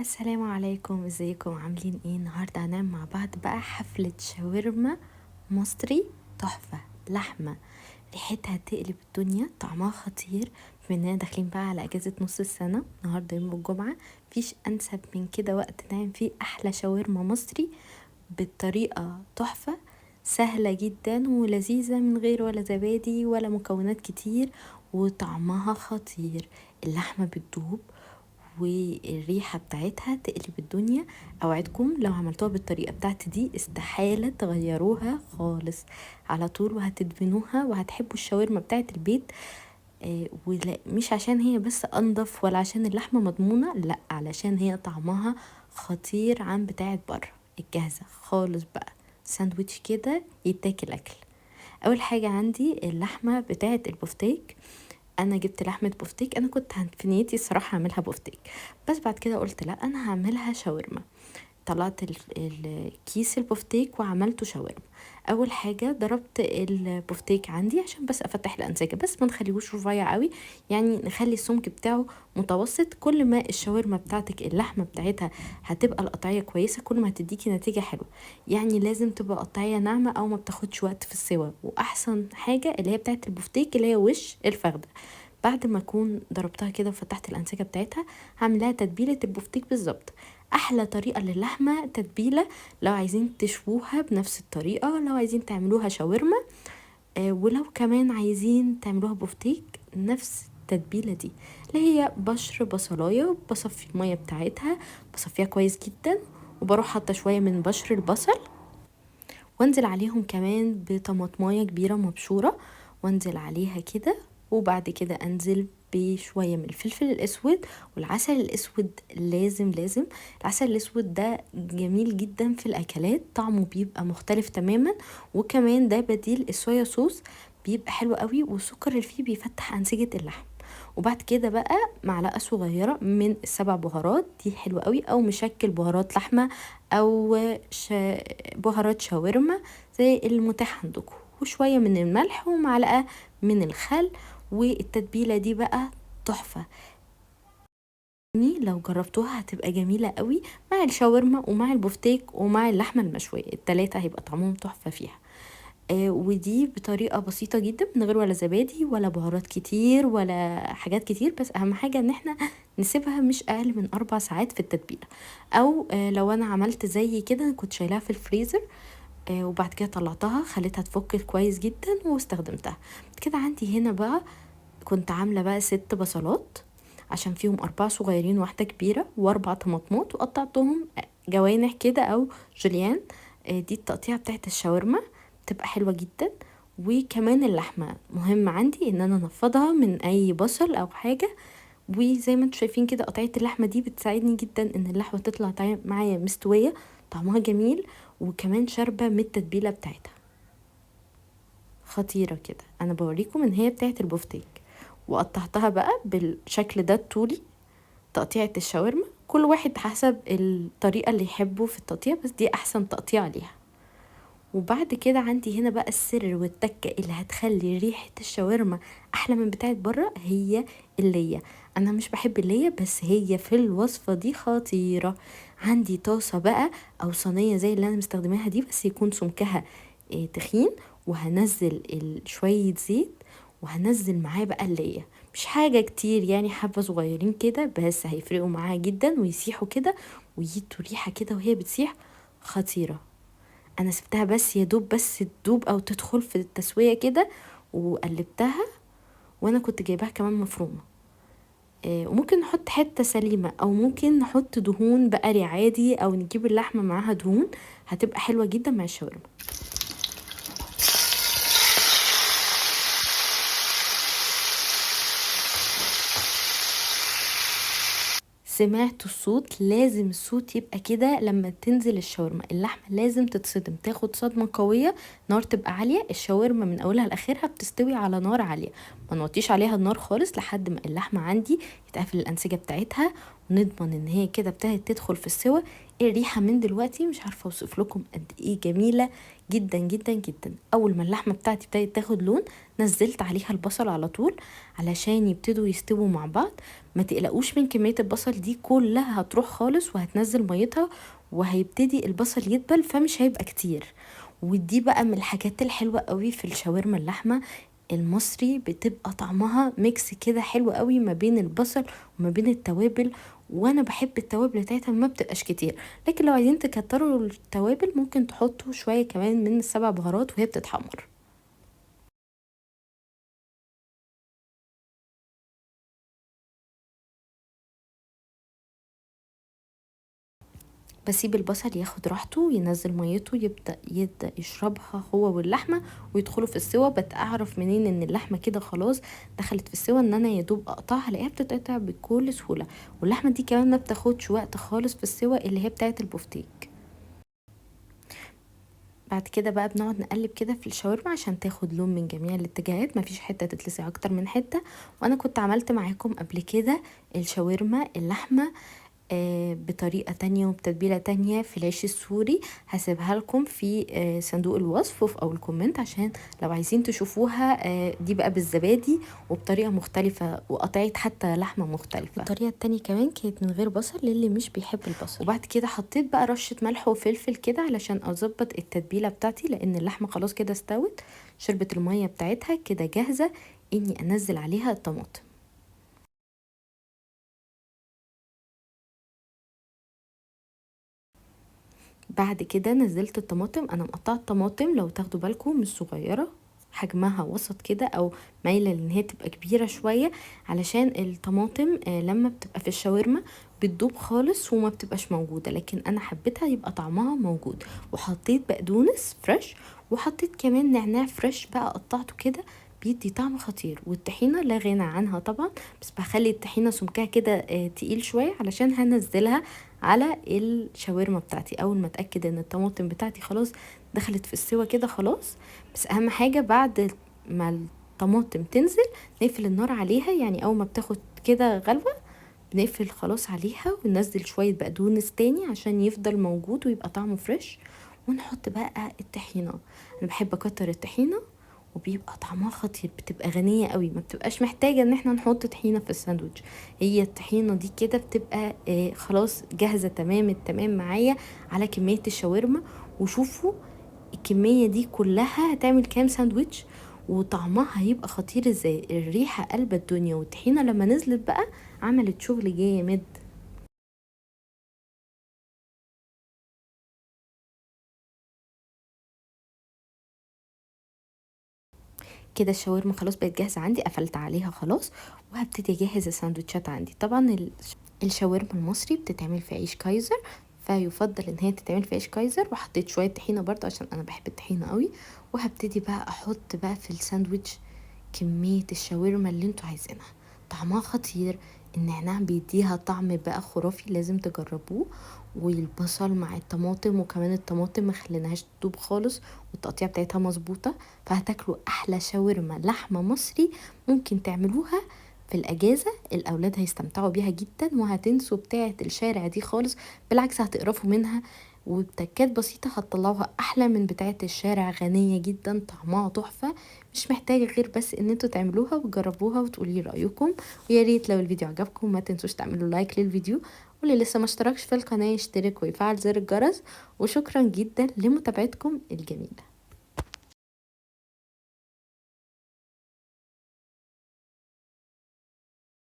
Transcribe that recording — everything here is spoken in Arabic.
السلام عليكم، ازيكم عاملين ايه؟ النهارده هنعمل مع بعض بقى حفلة شاورما مصري تحفة. لحمة ريحتها تقلب الدنيا، طعمها خطير. بما اننا داخلين بقى على اجازة نص السنة، النهارده يوم الجمعة، مفيش انسب من كده وقت نعمل فيه احلى شاورما مصري بالطريقة تحفة، سهلة جدا ولذيذة من غير ولا زبادي ولا مكونات كتير، وطعمها خطير. اللحمة بتدوب والريحة بتاعتها تقلب الدنيا. اوعدكم لو عملتوها بالطريقة بتاعتي دي استحالة تغيروها خالص، على طول وهتدمنوها وهتحبوا الشاورما بتاعت البيت. ولا مش عشان هي بس انضف ولا عشان اللحمة مضمونة، لا، علشان هي طعمها خطير عن بتاعت بره الجاهزة خالص بقى. ساندويتش كده يتاكل اكل. اول حاجة عندي اللحمة بتاعت البفتيك. انا جبت لحمه بفتيك، انا كنت في نيتي الصراحه اعملها بفتيك، بس بعد كده قلت لا، انا هعملها شاورما. طلعت الكيس البفتيك وعملته شاورما. اول حاجه ضربت البفتيك عندي عشان بس افتح الانسجه، بس ما نخليهوش رفيع قوي، يعني نخلي السمك بتاعه متوسط. كل ما الشاورما بتاعتك اللحمه بتاعتها هتبقى القطعيه كويسه، كل ما هتديكي نتيجه حلوه. يعني لازم تبقى قطعيه ناعمه او ما بتاخدش وقت في السوا. واحسن حاجه اللي هي بتاعت البفتيك اللي هي وش الفخده. بعد ما اكون ضربتها كده وفتحت الانسجه بتاعتها، هعمل لها تتبيله البفتيك بالظبط. احلى طريقه للحمه تتبيله، لو عايزين تشووها بنفس الطريقه، لو عايزين تعملوها شاورما، ولو كمان عايزين تعملوها بفتيك، نفس التتبيله دي، اللي هي بشر بصلايه، بصفي الميه بتاعتها، بصفيها كويس جدا، وبروح حاطه شويه من بشر البصل، وانزل عليهم كمان بطماطمايه كبيره مبشوره، وانزل عليها كده. وبعد كده انزل بشويه من الفلفل الاسود والعسل الاسود. لازم لازم العسل الاسود ده جميل جدا في الاكلات، طعمه بيبقى مختلف تماما، وكمان ده بديل الصويا صوص، بيبقى حلو قوي، والسكر اللي فيه بيفتح انسجه اللحم. وبعد كده بقى معلقه صغيره من السبع بهارات دي حلوه قوي، او مشكل بهارات لحمه، او بهارات شاورما زي المتاح عندكم، وشويه من الملح ومعلقه من الخل. والتتبيله دي بقى تحفه، لو جربتوها هتبقى جميله قوي مع الشاورما ومع البفتيك ومع اللحمه المشويه، التلاته هيبقى طعمهم تحفه فيها. ودي بطريقة بسيطة جدا من غير ولا زبادي ولا بهارات كتير ولا حاجات كتير، بس اهم حاجة ان احنا نسيبها مش اقل من 4 ساعات في التتبيلة. او لو انا عملت زي كده كنت شايلاها في الفريزر، وبعد كده طلعتها خليتها تفك كويس جدا واستخدمتها. كده عندي هنا بقى كنت عاملة بقى 6 بصلات، عشان فيهم 4 صغيرين واحدة كبيرة، و4 طماطمات وقطعتهم جوانح كده أو جوليان. دي التقطيعة بتاعت الشاورما، بتبقى حلوة جدا. وكمان اللحمة مهم عندي ان انا انفضها من اي بصل او حاجة. وزي ما انتم شايفين كده قطعية اللحمة دي بتساعدني جدا ان اللحمة تطلع معايا مستوية، طعمها جميل، وكمان شاربة من التتبيلة بتاعتها خطيرة كده. انا بوريكم ان هي بتاعت البفتيك، وقطعتها بقى بالشكل ده الطولي، تقطيعة الشاورما، كل واحد حسب الطريقة اللي يحبه في التقطيع، بس دي احسن تقطيع ليها. وبعد كده عندي هنا بقى السر والتكة اللي هتخلي ريحة الشاورما احلى من بتاعت بره، هي اللية. انا مش بحب اللية، بس هي في الوصفة دي خطيرة. عندي طاسة بقى او صينية زي اللي انا مستخدماها دي، بس يكون سمكها تخين، وهنزل شوية زيت، وهنزل معاه بقى اللية. مش حاجة كتير يعني، حبة صغيرين كده، بس هيفرقوا معاها جدا ويسيحوا كده، ويدوا ريحة كده وهي بتسيح خطيرة. انا سبتها بس يا دوب بس تدوب او تدخل في التسوية كده، وقلبتها. وانا كنت جايباها كمان مفرومة. وممكن نحط حتة سليمة، او ممكن نحط دهون بقري عادي، او نجيب اللحمة معاها دهون، هتبقى حلوة جدا مع الشاورما. سمعت الصوت؟ لازم الصوت يبقى كده لما تنزل الشاورما، اللحمة لازم تتصدم، تاخد صدمة قوية، نار تبقى عالية. الشاورما من اولها لاخرها بتستوي على نار عالية، ما نوطيش عليها النار خالص لحد ما اللحمة عندي يتقفل الانسجة بتاعتها، ونضمن ان هي كده ابتدت تدخل في السوا. الريحة من دلوقتي مش عارفة اوصف لكم قد ايه جميلة جدا جدا جدا. اول ما اللحمة بتاعتي ابتدت تاخد لون نزلت عليها البصل على طول علشان يبتدوا يستووا مع بعض. ما تقلقوش من كمية البصل دي، كلها هتروح خالص وهتنزل ميتها وهيبتدي البصل يدبل فمش هيبقى كتير. ودي بقى من الحاجات الحلوة قوي في الشاورما اللحمة المصري، بتبقى طعمها ميكس كده حلو قوي ما بين البصل وما بين التوابل. وانا بحب التوابل بتاعتها ما بتبقاش كتير، لكن لو عايزين تكتروا التوابل ممكن تحطوا شوية كمان من السبع بهارات وهي بتتحمر. بسيب البصل ياخد راحته وينزل ميته، يبدأ يشربها هو واللحمة ويدخلوا في السوا. بتعرف منين ان اللحمة كده خلاص دخلت في السوا؟ ان انا يدوب اقطعها الاقيها بتتقطع بكل سهولة. واللحمة دي كمان ما بتاخدش وقت خالص في السوا اللي هي بتاعت البفتيك. بعد كده بقى بنقعد نقلب كده في الشاورما عشان تاخد لون من جميع الاتجاهات، مفيش حتة تتلسع اكتر من حتة. وانا كنت عملت معاكم قبل كده الشاورما اللحمة بطريقة تانية وبتتبيلة تانية في العيش السوري، هسيبها لكم في صندوق الوصف او الكومنت عشان لو عايزين تشوفوها. دي بقى بالزبادي وبطريقة مختلفة وقطعت حتى لحمة مختلفة. الطريقة التانية كمان كانت من غير بصل للي مش بيحب البصل. وبعد كده حطيت بقى رشة ملح وفلفل كده علشان اظبط التتبيلة بتاعتي، لان اللحمة خلاص كده استوت شربت المية بتاعتها كده جاهزة اني انزل عليها الطماطم. بعد كده نزلت الطماطم. انا مقطعه الطماطم لو تاخدوا بالكم مش صغيره، حجمها وسط كده او مايله لان هي تبقى كبيره شويه، علشان الطماطم لما بتبقى في الشاورما بتدوب خالص وما بتبقاش موجوده، لكن انا حبيتها يبقى طعمها موجود. وحطيت بقدونس فريش وحطيت كمان نعناع فريش بقى قطعته كده، بيدي طعم خطير. والطحينه لا غنى عنها طبعا، بس بخلي الطحينه سمكها كده تقيل شويه علشان هنزلها على الشاورما بتاعتي. اول ما اتاكد ان الطماطم بتاعتي خلاص دخلت في السوا كده خلاص. بس اهم حاجه بعد ما الطماطم تنزل نقفل النار عليها، يعني اول ما بتاخد كده غلوه بنقفل خلاص عليها وننزل شويه بقدونس تاني عشان يفضل موجود ويبقى طعمه فريش. ونحط بقى الطحينه. انا بحب اكتر الطحينه وبيبقى طعمها خطير، بتبقى غنية قوي، ما بتبقاش محتاجة ان احنا نحط طحينة في الساندوتش. هي الطحينة دي كده بتبقى خلاص جاهزة تمام التمام معايا على كمية الشاورما. وشوفوا الكمية دي كلها هتعمل كام ساندوتش وطعمها هيبقى خطير ازاي. الريحة قلب الدنيا، والطحينة لما نزلت بقى عملت شغل جامد. كده الشاورما خلاص بقت جاهزة عندي، قفلت عليها خلاص وهبتدي اجهز الساندوتشات عندي. طبعا الشاورما المصري بتتعمل في عيش كايزر، فيفضل ان هي تتعمل في عيش كايزر. وحطيت شويه طحينه برضه عشان انا بحب الطحينه قوي. وهبتدي بقى احط بقى في الساندوتش كميه الشاورما اللي انتوا عايزينها، طعمها خطير. النعناع بيديها طعم بقى خرافي، لازم تجربوه. والبصل مع الطماطم، وكمان الطماطم مخليناهاش تدوب خالص والتقطيع بتاعتها مظبوطه، فهتاكلوا احلى شاورما لحمه مصري ممكن تعملوها في الاجازه. الاولاد هيستمتعوا بيها جدا وهتنسوا بتاعه الشارع دي خالص، بالعكس هتقرفوا منها. وبتكات بسيطه هتطلعوها احلى من بتاعه الشارع، غنيه جدا طعمها تحفه. مش محتاجه غير بس ان انتوا تعملوها وتجربوها وتقولي رايكم. ويا ريت لو الفيديو عجبكم ما تنسوش تعملوا لايك للفيديو، واللي لسه ما اشتركش في القناه يشترك ويفعل زر الجرس. وشكرا جدا لمتابعتكم الجميله.